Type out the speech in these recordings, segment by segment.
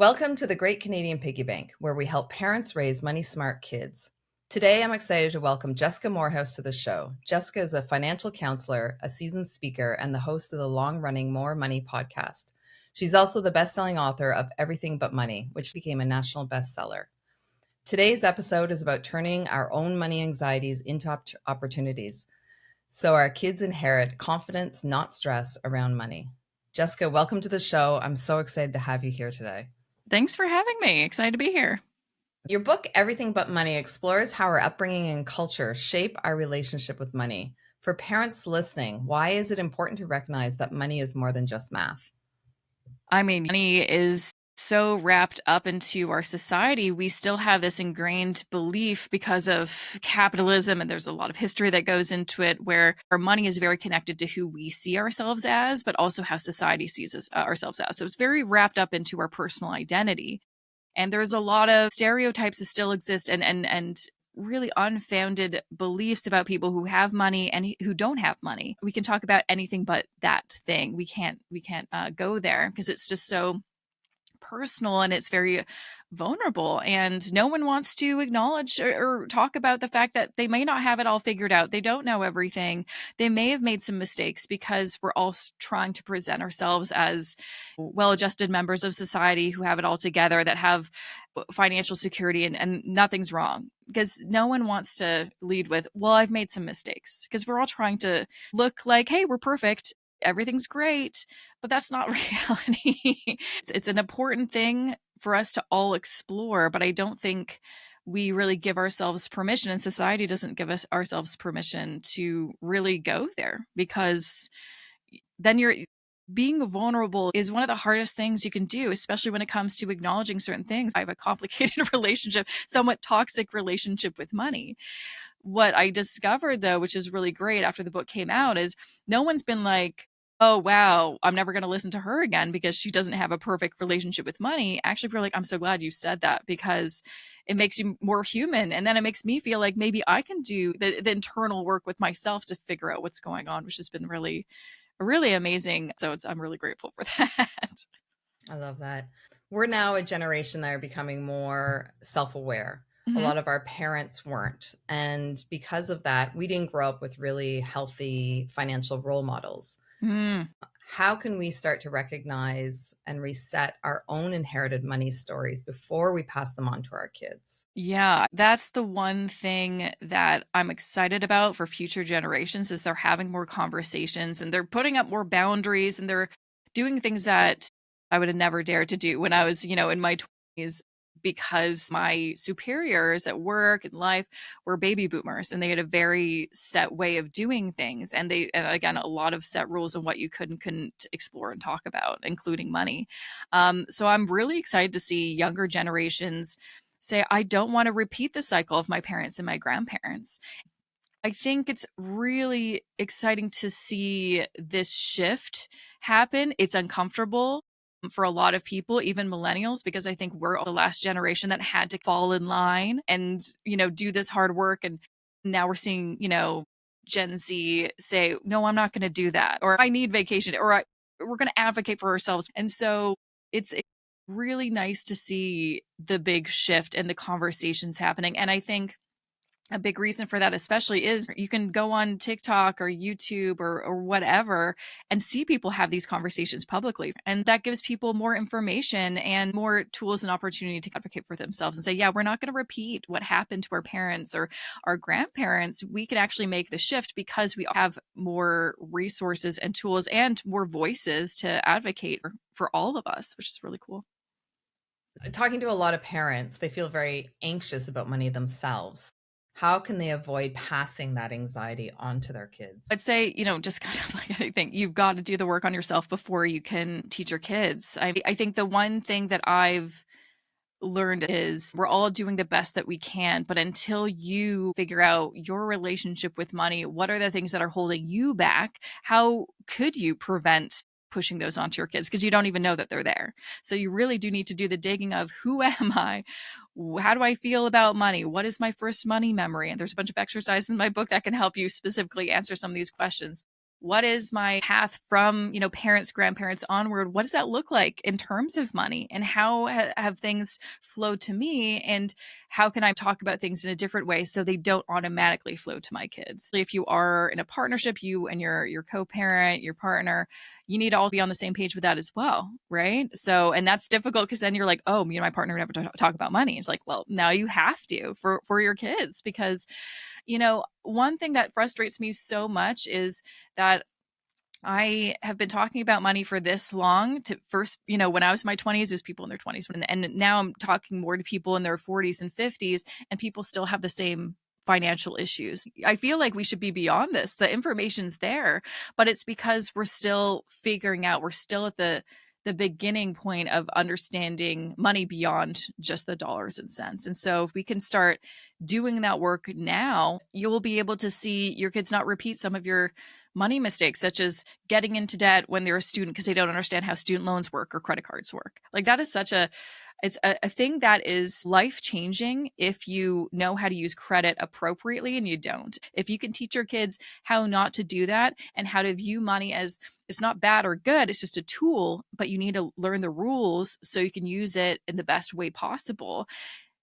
Welcome to the Great Canadian Piggy Bank, where we help parents raise money smart kids. Today, I'm excited to welcome Jessica Moorhouse to the show. Jessica is a financial counselor, a seasoned speaker, and the host of the long-running More Money podcast. She's also the best-selling author of Everything But Money, which became a national bestseller. Today's episode is about turning our own money anxieties into opportunities, so our kids inherit confidence, not stress, around money. Jessica, welcome to the show. I'm so excited to have you here today. Thanks for having me. Excited to be here. Your book, Everything But Money, explores how our upbringing and culture shape our relationship with money. For parents listening, why is it important to recognize that money is more than just math? I mean, money is so wrapped up into our society. We still have this ingrained belief because of capitalism, and there's a lot of history that goes into it where our money is very connected to who we see ourselves as, but also how society sees ourselves as. So it's very wrapped up into our personal identity. And there's a lot of stereotypes that still exist and really unfounded beliefs about people who have money and who don't have money. We can talk about anything but that thing. We can't go there because it's just so personal and it's very vulnerable, and no one wants to acknowledge or talk about the fact that they may not have it all figured out. They don't know everything. They may have made some mistakes because we're all trying to present ourselves as well-adjusted members of society who have it all together, that have financial security, and nothing's wrong, because no one wants to lead with, well, I've made some mistakes, because we're all trying to look like, hey, we're perfect, everything's great, but that's not reality. It's an important thing for us to all explore, but I don't think we really give ourselves permission, and society doesn't give us ourselves permission to really go there, because then you're being vulnerable is one of the hardest things you can do, especially when it comes to acknowledging certain things. I have a complicated relationship, somewhat toxic relationship with money. What I discovered, though, which is really great after the book came out, is no one's been like, oh, wow, I'm never going to listen to her again because she doesn't have a perfect relationship with money. Actually, we're like, I'm so glad you said that, because it makes you more human. And then it makes me feel like maybe I can do the internal work with myself to figure out what's going on, which has been really, really amazing. So I'm really grateful for that. I love that. We're now a generation that are becoming more self-aware. A Mhm. lot of our parents weren't. And because of that, we didn't grow up with really healthy financial role models. Mm. How can we start to recognize and reset our own inherited money stories before we pass them on to our kids? Yeah, that's the one thing that I'm excited about for future generations, is they're having more conversations and they're putting up more boundaries, and they're doing things that I would have never dared to do when I was, in my 20s, because my superiors at work and life were baby boomers, and they had a very set way of doing things, and again, a lot of set rules on what you could and couldn't explore and talk about, including money. So I'm really excited to see younger generations say, I don't want to repeat the cycle of my parents and my grandparents. I think it's really exciting to see this shift happen. It's uncomfortable for a lot of people, even millennials, because I think we're the last generation that had to fall in line and, do this hard work. And now we're seeing, Gen Z say, no, I'm not going to do that, or I need vacation, or we're going to advocate for ourselves. And so it's really nice to see the big shift and the conversations happening. And I think a big reason for that especially is you can go on TikTok or YouTube or whatever and see people have these conversations publicly. And that gives people more information and more tools and opportunity to advocate for themselves and say, yeah, we're not going to repeat what happened to our parents or our grandparents. We can actually make the shift because we have more resources and tools and more voices to advocate for all of us, which is really cool. Talking to a lot of parents, they feel very anxious about money themselves. How can they avoid passing that anxiety on to their kids? I'd say, just kind of like anything, you've got to do the work on yourself before you can teach your kids. I think the one thing that I've learned is we're all doing the best that we can, but until you figure out your relationship with money, what are the things that are holding you back? How could you prevent pushing those onto your kids? Because you don't even know that they're there. So you really do need to do the digging of, who am I? How do I feel about money? What is my first money memory? And there's a bunch of exercises in my book that can help you specifically answer some of these questions. what is my path from, parents, grandparents onward? What does that look like in terms of money, and how have things flowed to me, and how can I talk about things in a different way so they don't automatically flow to my kids? If you are in a partnership, you and your co-parent, your partner, you need to all be on the same page with that as well, right? So, and that's difficult because then you're like, oh, my partner would never talk about money. It's like, well, now you have to for your kids, because one thing that frustrates me so much is that I have been talking about money for this long. To first, when I was in my 20s, it was people in their 20s. And now I'm talking more to people in their 40s and 50s, and people still have the same financial issues. I feel like we should be beyond this. The information's there, but it's because we're still figuring out, we're still at the beginning point of understanding money beyond just the dollars and cents. And so if we can start doing that work now, you will be able to see your kids not repeat some of your money mistakes, such as getting into debt when they're a student because they don't understand how student loans work or credit cards work. Like that is it's a thing that is life changing if you know how to use credit appropriately, and you don't. If you can teach your kids how not to do that and how to view money as it's not bad or good, it's just a tool, but you need to learn the rules so you can use it in the best way possible,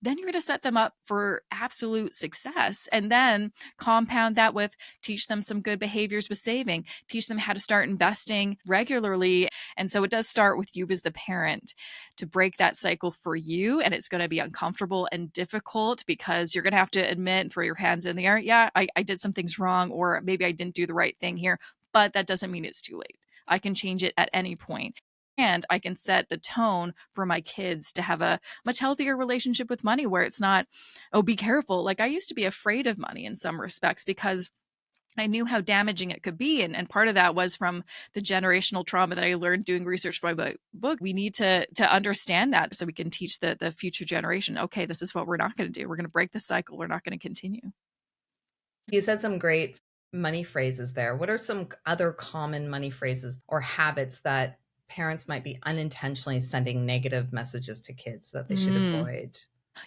then you're going to set them up for absolute success. And then compound that with teach them some good behaviors with saving, teach them how to start investing regularly. And so it does start with you as the parent to break that cycle for you. And it's going to be uncomfortable and difficult because you're going to have to admit and throw your hands in the air. Yeah, I did some things wrong, or maybe I didn't do the right thing here, but that doesn't mean it's too late. I can change it at any point. And I can set the tone for my kids to have a much healthier relationship with money, where it's not, oh, be careful. Like I used to be afraid of money in some respects because I knew how damaging it could be. And part of that was from the generational trauma that I learned doing research for my book. We need to understand that so we can teach the future generation, okay, this is what we're not going to do. We're going to break the cycle. We're not going to continue. You said some great money phrases there. What are some other common money phrases or habits that parents might be unintentionally sending negative messages to kids that they should Mm. avoid?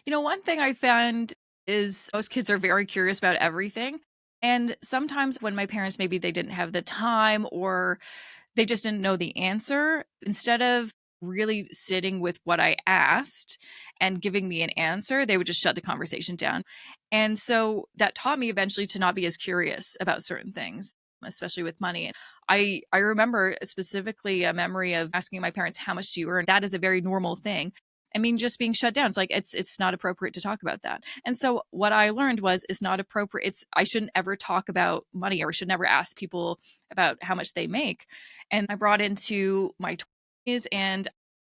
One thing I found is most kids are very curious about everything. And sometimes when my parents, maybe they didn't have the time or they just didn't know the answer, instead of really sitting with what I asked and giving me an answer, they would just shut the conversation down. And so that taught me eventually to not be as curious about certain things, especially with money. I remember specifically a memory of asking my parents, how much do you earn? That is a very normal thing. I mean, just being shut down. It's like it's not appropriate to talk about that. And so what I learned was it's not appropriate. I shouldn't ever talk about money, or I should never ask people about how much they make. And I brought into my 20s, and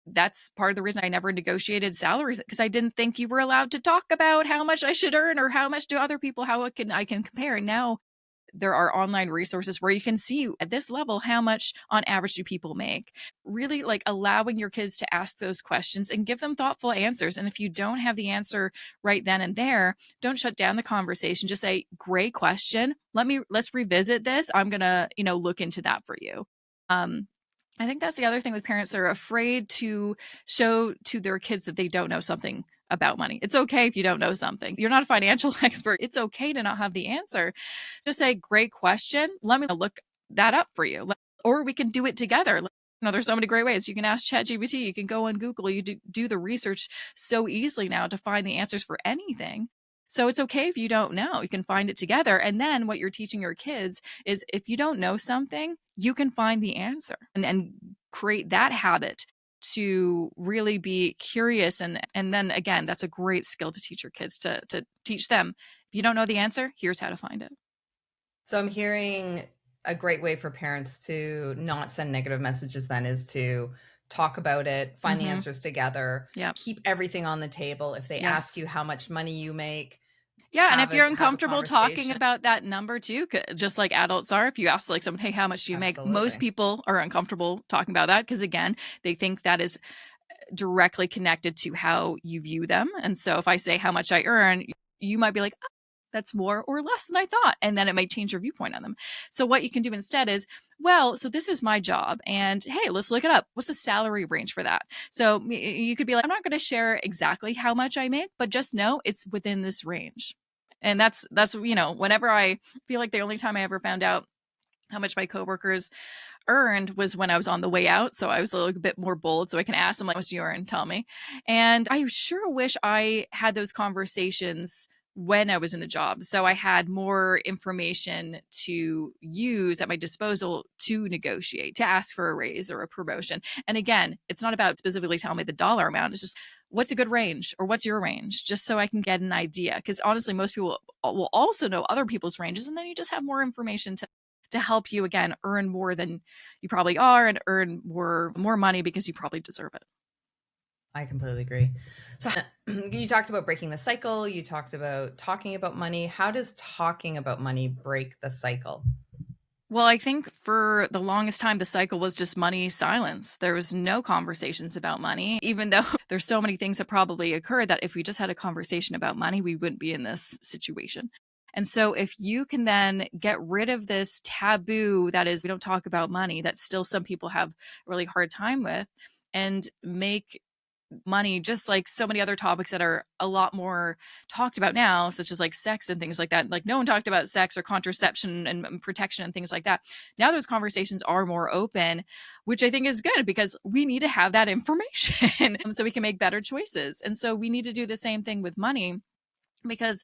that's part of the reason I never negotiated salaries, because I didn't think you were allowed to talk about how much I should earn or how much do other people, how I can compare. And now there are online resources where you can see at this level how much on average do people make. Really, like, allowing your kids to ask those questions and give them thoughtful answers. And if you don't have the answer right then and there, don't shut down the conversation. Just say, great question, let's revisit this. I'm gonna look into that for you. I think that's the other thing with parents. They're afraid to show to their kids that they don't know something about money. It's okay if you don't know something. You're not a financial expert. It's okay to not have the answer. Just say, great question. Let me look that up for you. Or we can do it together. There's so many great ways. You can ask ChatGPT. You can go on Google. You do the research so easily now to find the answers for anything. So it's okay if you don't know. You can find it together. And then what you're teaching your kids is, if you don't know something, you can find the answer and create that habit to really be curious. And then again, that's a great skill to teach your kids, to teach them. If you don't know the answer, here's how to find it. So I'm hearing a great way for parents to not send negative messages then is to talk about it, find the answers together, Yep. keep everything on the table. If they ask Yes. you how much money you make, Yeah, and if you're have a uncomfortable talking conversation. about that number too, just like adults are, if you ask like someone, hey, how much do you make? Most Absolutely. people are uncomfortable talking about that because, again, they think that is directly connected to how you view them. And so if I say how much I earn, you might be like, oh, that's more or less than I thought. And then it might change your viewpoint on them. So what you can do instead is, well, so this is my job. And hey, let's look it up. What's the salary range for that? So you could be like, I'm not going to share exactly how much I make, but just know it's within this range. And that's whenever I feel like the only time I ever found out how much my coworkers earned was when I was on the way out. So I was a little bit more bold. So I can ask them, like, what's your earn? Tell me. And I sure wish I had those conversations when I was in the job. So I had more information to use at my disposal to negotiate, to ask for a raise or a promotion. And again, it's not about specifically telling me the dollar amount. It's just what's a good range or what's your range, just so I can get an idea. Because honestly, most people will also know other people's ranges, and then you just have more information to help you again earn more than you probably are and earn more money because you probably deserve it. I completely agree. So you talked about breaking the cycle. You talked about talking about money. How does talking about money break the cycle? Well, I think for the longest time, the cycle was just money silence. There was no conversations about money, even though there's so many things that probably occurred that if we just had a conversation about money, we wouldn't be in this situation. And so if you can then get rid of this taboo that is, we don't talk about money, that still some people have a really hard time with, and make money just like so many other topics that are a lot more talked about now, such as like sex and things like that. Like no one talked about sex or contraception and protection and things like that. Now those conversations are more open, which I think is good because we need to have that information so we can make better choices. And so we need to do the same thing with money, because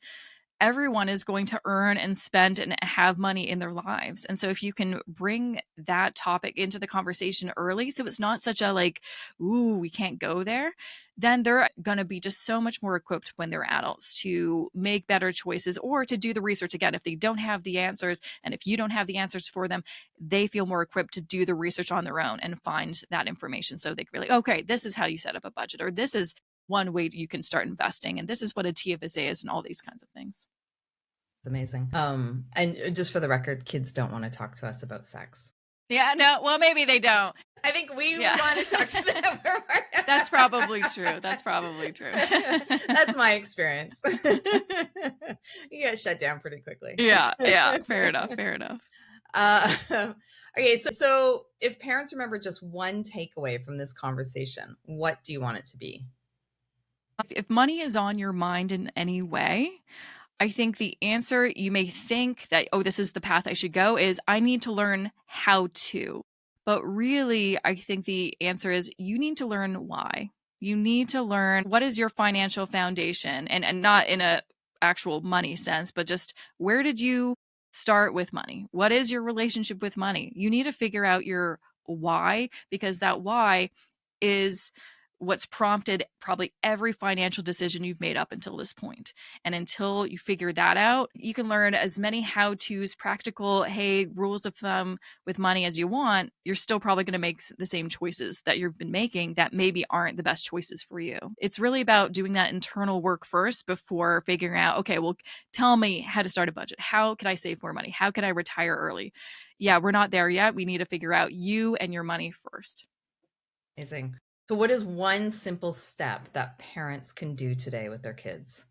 everyone is going to earn and spend and have money in their lives. And so if you can bring that topic into the conversation early, so it's not such a like, ooh, we can't go there, then they're going to be just so much more equipped when they're adults to make better choices or to do the research. Again, if they don't have the answers and if you don't have the answers for them, they feel more equipped to do the research on their own and find that information. So they can be like, okay, this is how you set up a budget, or this is one way you can start investing, and this is what a TFSA is, and all these kinds of things. It's amazing. And just for the record, kids don't want to talk to us about sex. Yeah, no, well, maybe they don't. I think we Yeah. want to talk to them. That's probably true. That's probably true. That's my experience. You get shut down pretty quickly. Yeah, fair enough, fair enough. Okay, so if parents remember just one takeaway from this conversation, what do you want it to be? If money is on your mind in any way, I think the answer, you may think that, oh, this is the path I should go, is I need to learn how to. But really, I think the answer is you need to learn why. You need to learn what is your financial foundation, and not in a actual money sense, but just where did you start with money? What is your relationship with money? You need to figure out your why, because that why is what's prompted probably every financial decision you've made up until this point. And until you figure that out, you can learn as many how to's, practical, hey, rules of thumb with money as you want. You're still probably going to make the same choices that you've been making that maybe aren't the best choices for you. It's really about doing that internal work first before figuring out, okay, well, tell me how to start a budget. How can I save more money? How can I retire early? Yeah, we're not there yet. We need to figure out you and your money first. Amazing. So what is one simple step that parents can do today with their kids?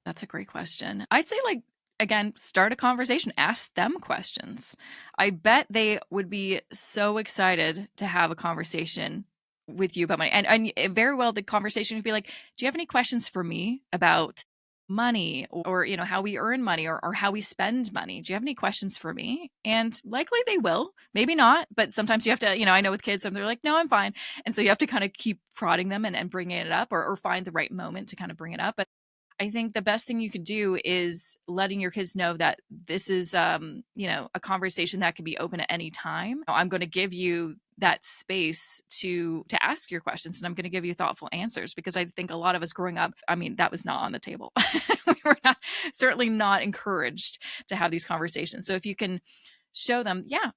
That's a great question. I'd say, like, again, start a conversation, ask them questions. I bet they would be so excited to have a conversation with you about money. And very well, the conversation would be like, do you have any questions for me about money, or how we earn money, or how we spend money? Do you have any questions for me? And likely they will, maybe not, but sometimes you have to, I know with kids, they're like, no, I'm fine. And so you have to kind of keep prodding them and bringing it up, or find the right moment to kind of bring it up. But I think the best thing you could do is letting your kids know that this is, a conversation that can be open at any time. I'm going to give you that space to ask your questions, and I'm going to give you thoughtful answers, because I think a lot of us growing up, I mean, that was not on the table. We were certainly not encouraged to have these conversations. So if you can show them, yeah,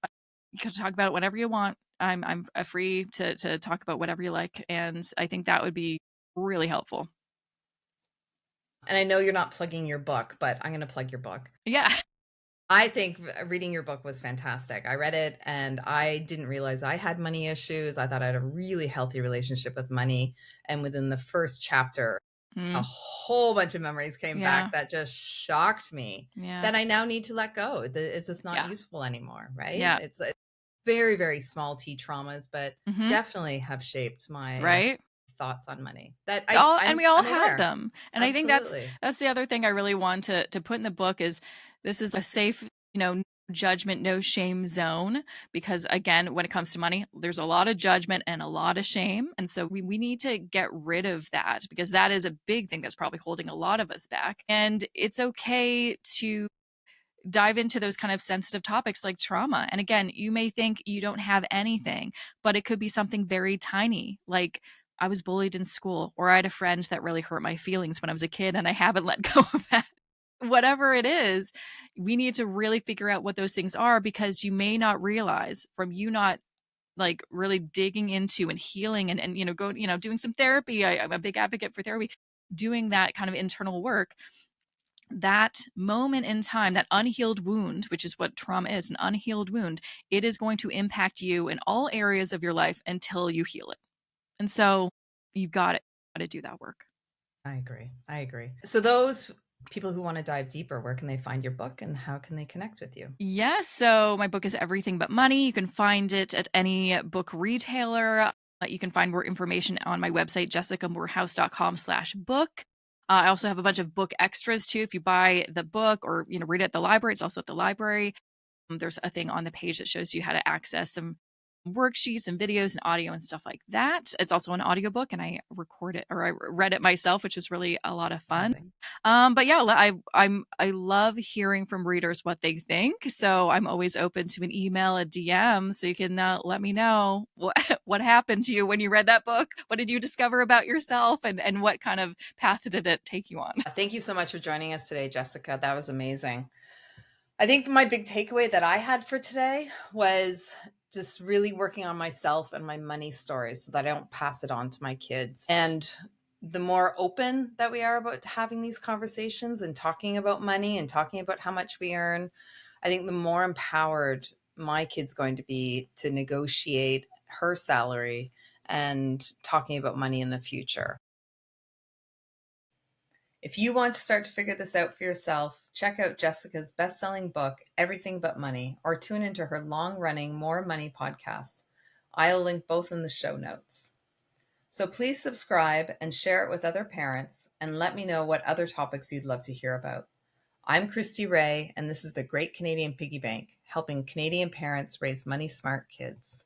you can talk about it whenever you want. I'm free to talk about whatever you like, and I think that would be really helpful. And I know you're not plugging your book, but I'm going to plug your book. Yeah. I think reading your book was fantastic. I read it and I didn't realize I had money issues. I thought I had a really healthy relationship with money. And within the first chapter, a whole bunch of memories came back that just shocked me. Yeah. That I now need to let go. It's just not useful anymore, right? Yeah. It's very, very small T traumas, but definitely have shaped my thoughts on money. That we all have them. And Absolutely. I think that's the other thing I really want to put in the book is, this is a safe, judgment, no shame zone, because again, when it comes to money, there's a lot of judgment and a lot of shame. And so we need to get rid of that, because that is a big thing that's probably holding a lot of us back. And it's okay to dive into those kind of sensitive topics like trauma. And again, you may think you don't have anything, but it could be something very tiny, like I was bullied in school, or I had a friend that really hurt my feelings when I was a kid and I haven't let go of that. Whatever it is, we need to really figure out what those things are, because you may not realize from you not like really digging into and healing and go, doing some therapy. I'm a big advocate for therapy, doing that kind of internal work. That moment in time, that unhealed wound, which is what trauma is, an unhealed wound, it is going to impact you in all areas of your life until you heal it. And so you've got to do that work. I agree. I agree. So those people who want to dive deeper, where can they find your book and how can they connect with you? Yes. So my book is Everything But Money. You can find it at any book retailer. You can find more information on my website, jessicamoorhouse.com/book. I also have a bunch of book extras too. If you buy the book or read it at the library, it's also at the library. There's a thing on the page that shows you how to access some worksheets and videos and audio and stuff like that. It's also an audiobook, and I record it, or I read it myself, which is really a lot of fun. Amazing. But yeah, I love hearing from readers what they think. So I'm always open to an email, a DM, so you can let me know what happened to you when you read that book. What did you discover about yourself, and what kind of path did it take you on? Thank you so much for joining us today, Jessica. That was amazing. I think my big takeaway that I had for today was just really working on myself and my money stories so that I don't pass it on to my kids. And the more open that we are about having these conversations and talking about money and talking about how much we earn, I think the more empowered my kid's going to be to negotiate her salary and talking about money in the future. If you want to start to figure this out for yourself, check out Jessica's best-selling book, Everything But Money, or tune into her long-running More Money podcast. I'll link both in the show notes. So please subscribe and share it with other parents, and let me know what other topics you'd love to hear about. I'm Christi Rae, and this is the Great Canadian Piggy Bank, helping Canadian parents raise money-smart kids.